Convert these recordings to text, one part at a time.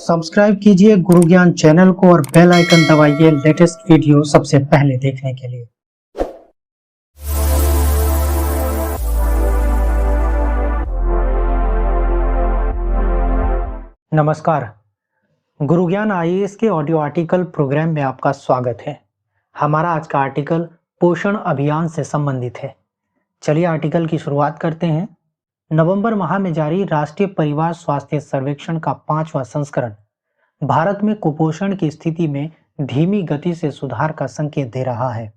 Subscribe कीजिए गुरु ज्ञान channel को और बेल आइकन दबाइए लेटेस्ट वीडियो सबसे पहले देखने के लिए। नमस्कार, गुरु ज्ञान आईएएस के ऑडियो आर्टिकल प्रोग्राम में आपका स्वागत है। हमारा आज का आर्टिकल पोषण अभियान से संबंधित है। चलिए आर्टिकल की शुरुआत करते हैं। नवंबर माह में जारी राष्ट्रीय परिवार स्वास्थ्य सर्वेक्षण का 5वां संस्करण भारत में कुपोषण की स्थिति में धीमी गति से सुधार का संकेत दे रहा है।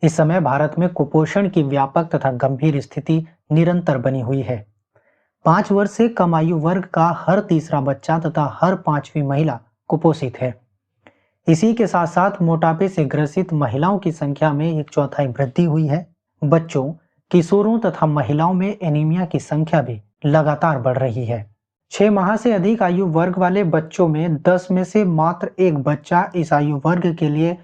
इस समय भारत में कुपोषण की व्यापक तथा गंभीर स्थिति निरंतर बनी हुई है। 5 वर्ष से कम आयु वर्ग का हर तीसरा बच्चा तथा हर 5वीं महिला कुपोषित है। इसी के साथ साथ मोटापे से ग्रसित महिलाओं की संख्या में 1/4 वृद्धि हुई है। बच्चों, किशोरों तथा महिलाओं में एनीमिया की संख्या भी लगातार बढ़ रही है। 6 माह से अधिक आयु वर्ग वाले बच्चों में 10 में से मात्र एक बच्चा इस आयु वर्ग के लिए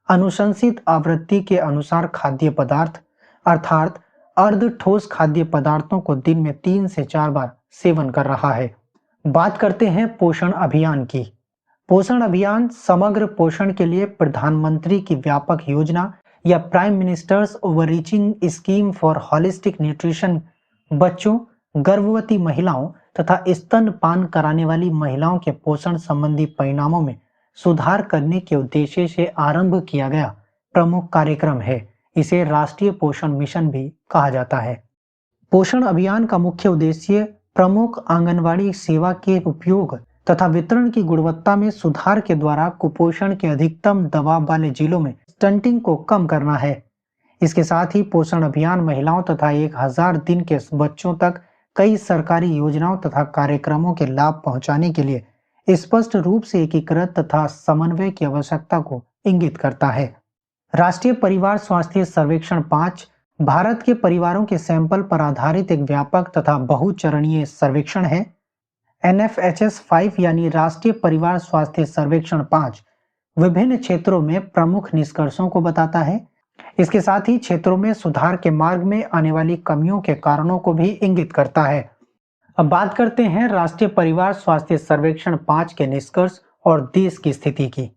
अनुशंसित आवृत्ति के अनुसार खाद्य पदार्थ अर्थात अर्ध ठोस खाद्य पदार्थों को दिन में 3 से 4 बार सेवन कर रहा है। बात करते हैं पोषण अभियान की। पोषण अभियान समग्र पोषण के लिए प्रधानमंत्री की व्यापक योजना या prime minister's overreaching scheme for holistic nutrition बच्चों, गर्भवती महिलाओं तथा स्तनपान कराने वाली महिलाओं के पोषण संबंधी परिणामों में सुधार करने के उद्देश्य से आरंभ किया गया प्रमुख कार्यक्रम है। इसे राष्ट्रीय पोषण मिशन भी कहा जाता है। पोषण अभियान का मुख्य उद्देश्य प्रमुख आंगनवाड़ी सेवा के उपयोग तथा वितरण की गुणवत्ता में सुधार के द्वारा कुपोषण के अधिकतम दबाव वाले जिलों में स्टंटिंग को कम करना है। इसके साथ ही पोषण अभियान महिलाओं तथा 1000 दिन के बच्चों तक कई सरकारी योजनाओं तथा कार्यक्रमों के लाभ पहुंचाने के लिए स्पष्ट रूप से एकीकृत तथा समन्वय की आवश्यकता को इंगित करता है। राष्ट्रीय परिवार स्वास्थ्य सर्वेक्षण 5 भारत के परिवारों के सैंपल पर आधारित एक व्यापक तथा बहुचरणीय सर्वेक्षण है। NFHS 5 यानी राष्ट्रीय परिवार स्वास्थ्य सर्वेक्षण 5 विभिन्न क्षेत्रों में प्रमुख निष्कर्षों को बताता है। इसके साथ ही क्षेत्रों में सुधार के मार्ग में आने वाली कमियों के कारणों को भी इंगित करता है। अब बात करते हैं राष्ट्रीय परिवार स्वास्थ्य सर्वेक्षण 5 के निष्कर्ष और देश की स्थिति की।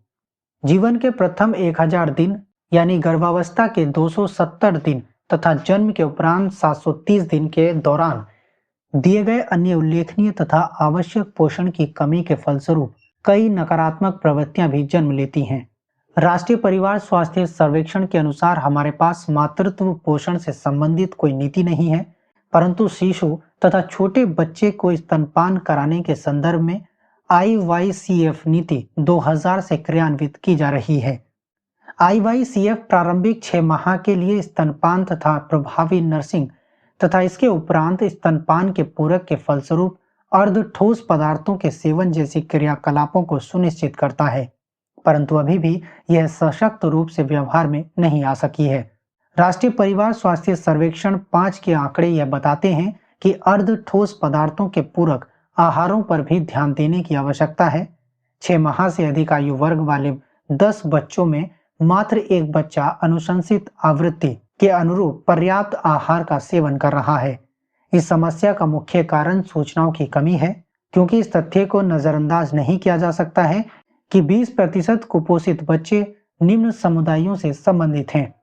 जीवन के प्रथम 1000 दिन यानी गर्भावस्था के 270 दिन तथा जन्म के उपरांत 730 दिन के दौरान दिए गए अन्य उल्लेखनीय तथा आवश्यक पोषण की कमी के फलस्वरूप कई नकारात्मक प्रवृत्तियां भी जन्म लेती हैं। राष्ट्रीय परिवार स्वास्थ्य सर्वेक्षण के अनुसार हमारे पास मातृत्व पोषण से संबंधित कोई नीति नहीं है, परंतु शिशु तथा छोटे बच्चे को स्तनपान कराने के संदर्भ में IYCF नीति 2000 से क्रियान्वित की जा रही है। IYCF प्रारंभिक 6 माह के लिए स्तनपान तथा प्रभावी नर्सिंग तथा इसके उपरांत स्तनपान के पूरक के फलस्वरूप अर्ध ठोस पदार्थों के सेवन जैसी क्रियाकलापों को सुनिश्चित करता है, परंतु अभी भी यह सशक्त रूप से व्यवहार में नहीं आ सकी है। राष्ट्रीय परिवार स्वास्थ्य सर्वेक्षण 5 के आंकड़े यह बताते हैं कि अर्ध ठोस पदार्थों के पूरक आहारों पर भी ध्यान देने की आवश्यकता है। 6 माह से अधिक आयु वर्ग वाले 10 बच्चों में मात्र एक बच्चा अनुशंसित आवृत्ति के अनुरूप पर्याप्त आहार का सेवन कर रहा है। इस समस्या का मुख्य कारण सूचनाओं की कमी है, क्योंकि इस तथ्य को नजरअंदाज नहीं किया जा सकता है कि 20% कुपोषित बच्चे निम्न समुदायों से संबंधित हैं।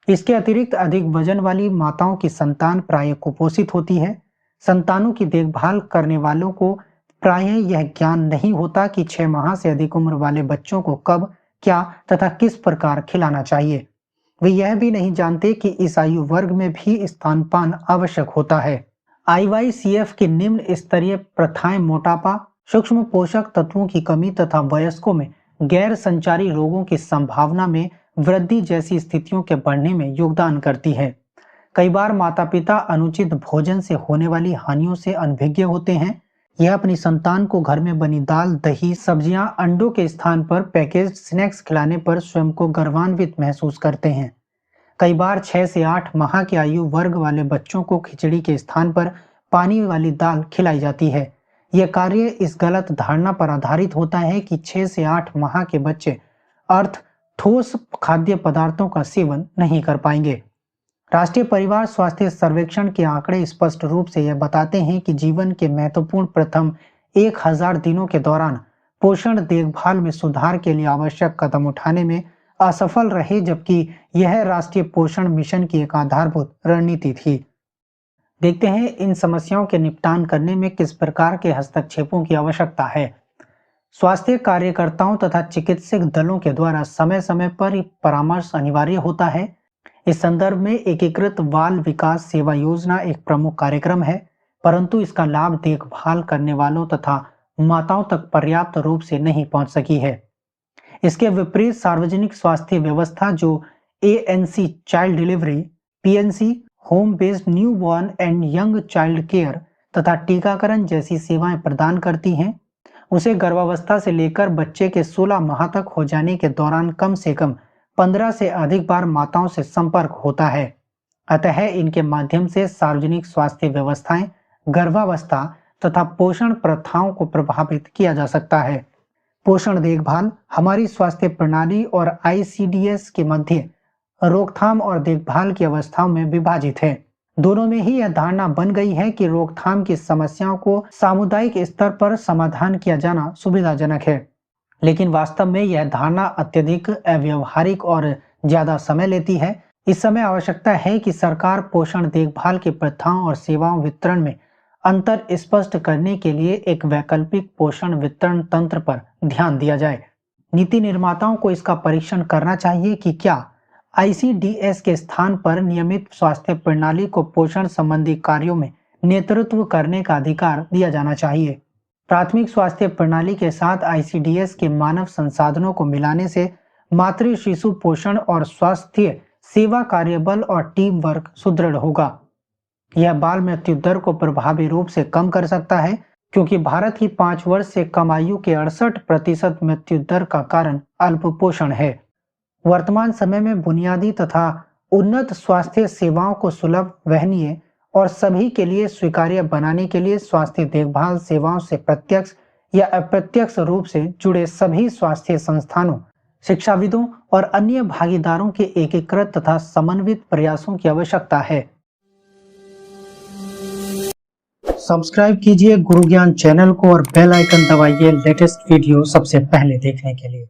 इसके अतिरिक्त अधिक वजन वाली माताओं की संतान प्रायः कुपोषित होती है। संतानों की देखभाल करने वालों को प्रायः यह ज्ञान नहीं होता कि 6 माह से अधिक उम्र वाले बच्चों को कब, क्या तथा किस प्रकार खिलाना चाहिए। वे यह भी नहीं जानते कि इस आयु वर्ग में भी स्तनपान आवश्यक होता है। IYCF की निम्न स्तरीय प्रथाएं मोटापा, सूक्ष्म पोषक तत्वों की कमी तथा वयस्कों में गैर संचारी रोगों की संभावना में वृद्धि जैसी स्थितियों के बढ़ने में योगदान करती है। कई बार माता पिता अनुचित भोजन से होने वाली हानियों से अनभिज्ञ होते हैं। यह अपनी संतान को घर में बनी दाल, दही, सब्जियां, अंडों के स्थान पर पैकेज्ड स्नैक्स खिलाने पर स्वयं को गर्वान्वित महसूस करते हैं। कई बार 6 से 8 माह के आयु वर्ग वाले बच्चों को खिचड़ी के स्थान पर पानी वाली दाल खिलाई जाती है। यह कार्य इस गलत धारणा पर आधारित होता है कि 6 से 8 माह के बच्चे अर्थ ठोस खाद्य पदार्थों का सेवन नहीं कर पाएंगे। राष्ट्रीय परिवार स्वास्थ्य सर्वेक्षण के आंकड़े स्पष्ट रूप से यह बताते हैं कि जीवन के महत्वपूर्ण प्रथम 1000 दिनों के दौरान पोषण देखभाल में सुधार के लिए आवश्यक कदम उठाने में असफल रहे, जबकि यह राष्ट्रीय पोषण मिशन की एक आधारभूत रणनीति थी। देखते हैं इन समस्याओं के निपटान करने में किस प्रकार के हस्तक्षेपों की आवश्यकता है। स्वास्थ्य कार्यकर्ताओं तथा चिकित्सक दलों के द्वारा समय समय पर परामर्श अनिवार्य होता है। इस संदर्भ में एकीकृत बाल विकास सेवा योजना एक प्रमुख कार्यक्रम है, परंतु इसका लाभ देखभाल करने वालों तथा माताओं तक पर्याप्त रूप से नहीं पहुंच सकी है। इसके विपरीत सार्वजनिक स्वास्थ्य व्यवस्था जो ANC child delivery, PNC home based new born and young child care तथा टीकाकरण जैसी सेवाएं प्रदान करती हैं, उसे गर्भावस्था से लेकर बच्चे के 16 माह तक हो जाने के दौरान कम से कम 15 से अधिक बार माताओं से संपर्क होता है। अतः इनके माध्यम से सार्वजनिक स्वास्थ्य व्यवस्थाएं, गर्भावस्था तथा पोषण प्रथाओं को प्रभावित किया जा सकता है। पोषण देखभाल हमारी स्वास्थ्य प्रणाली और ICDS के मध्य रोकथाम और देखभाल की अवस्थाओं में विभाजित है। दोनों में ही यह धारणा बन गई है कि रोकथाम की समस्याओं को सामुदायिक स्तर पर समाधान किया जाना सुविधाजनक है, लेकिन वास्तव में यह धारणा अत्यधिक अव्यावहारिक और ज्यादा समय लेती है। इस समय आवश्यकता है कि सरकार पोषण देखभाल की प्रथाओं और सेवाओं वितरण में अंतर स्पष्ट करने के लिए एक वैकल्पिक पोषण वितरण तंत्र पर ध्यान दिया जाए। नीति निर्माताओं को इसका परीक्षण करना चाहिए कि क्या ICDS के स्थान पर नियमित स्वास्थ्य प्रणाली को पोषण संबंधी कार्यों में नेतृत्व करने का अधिकार दिया जाना चाहिए। प्राथमिक स्वास्थ्य प्रणाली के साथ ICDS के मानव संसाधनों को मिलाने से मातृ शिशु पोषण और स्वास्थ्य सेवा कार्यबल और टीम वर्क सुदृढ़ होगा। यह बाल मृत्यु दर को प्रभावी रूप से कम कर सकता है, क्योंकि भारत की 5 वर्ष से कम आयु के 68% मृत्यु दर का कारण अल्प पोषण है। वर्तमान समय में बुनियादी तथा उन्नत स्वास्थ्य सेवाओं को सुलभ, वहनीय और सभी के लिए स्वीकार्य बनाने के लिए स्वास्थ्य देखभाल सेवाओं से प्रत्यक्ष या अप्रत्यक्ष रूप से जुड़े सभी स्वास्थ्य संस्थानों, शिक्षाविदों और अन्य भागीदारों के एकीकृत तथा समन्वित प्रयासों की आवश्यकता है। सब्सक्राइब कीजिए गुरु ज्ञान चैनल को और बेल आइकन दबाइए लेटेस्ट वीडियो सबसे पहले देखने के लिए।